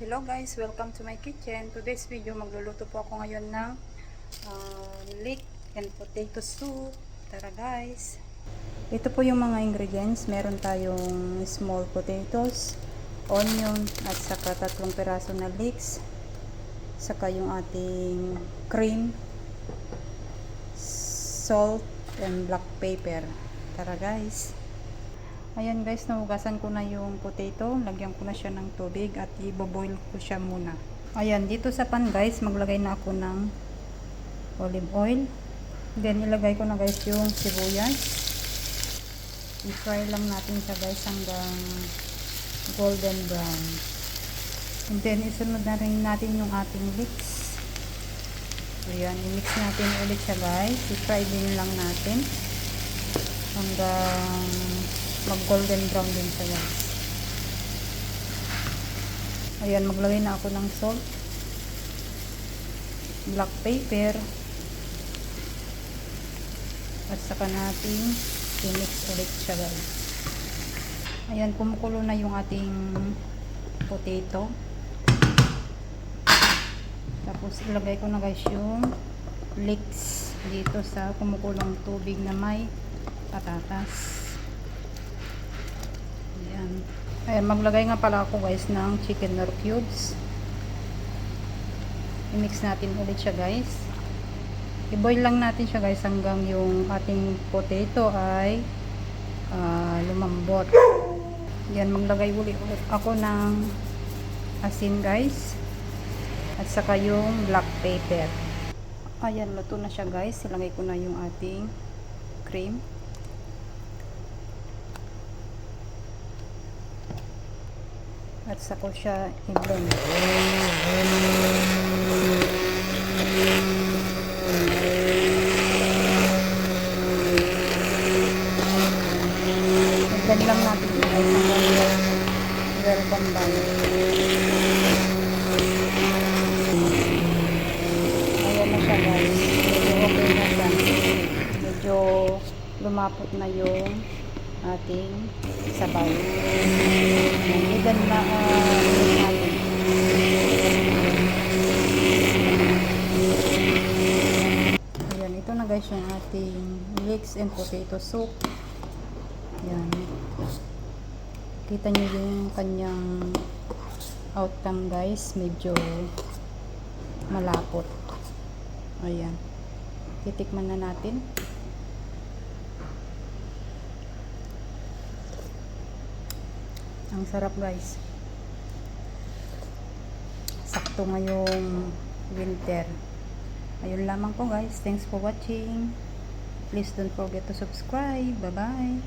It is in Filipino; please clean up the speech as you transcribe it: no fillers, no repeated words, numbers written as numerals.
Hello guys, welcome to my kitchen. Today's video, magluluto po ako ngayon ng leek and potato soup. Tara guys. Ito po yung mga ingredients. Meron tayong small potatoes, onion, at saka 3 piraso na leeks. Saka yung ating cream, salt, and black pepper. Tara guys. Ayan guys, nahugasan ko na yung potato. Lagyan ko na siya ng tubig at i-boil ko siya muna. Ayan, dito sa pan guys, maglagay na ako ng olive oil. Then ilagay ko na guys yung sibuyas. I-fry lang natin siya guys hanggang golden brown. And then isunod na rin natin yung ating leeks. Ayan, i-mix natin ulit siya guys. I-fry din lang natin hanggang mag golden brown din siya guys. Ayan, maglagay na ako ng salt, black pepper, at saka natin i-mix ulit siya guys. Ayan, kumukulo na yung ating potato. Tapos ilagay ko na guys yung leeks dito sa kumukulong tubig na may patatas. Ayan, maglagay nga pala ako guys ng chicken nor cubes. I-mix natin ulit siya guys. I-boil lang natin siya guys hanggang yung ating potato ay lumambot. Ayan, maglagay ulit ako ng asin guys. At saka yung black pepper. Ayan, luto na siya guys. Ilagay ko na yung ating cream. At saka siya i-blend. I-blend lang natin ay well combined. Ayan na siya guys. Medyo okay na siya. Medyo lumapot na yung ating sabaw. Ilan na natin. Ayan, ito na guys yung ating leeks and potato soup. Ayan. Kita nyo yung kanyang outcome guys. Medyo malapot. Ayan. Titikman na natin. Ang sarap guys. Sakto ngayong winter. Ayun lamang po guys. Thanks for watching. Please don't forget to subscribe. Bye bye.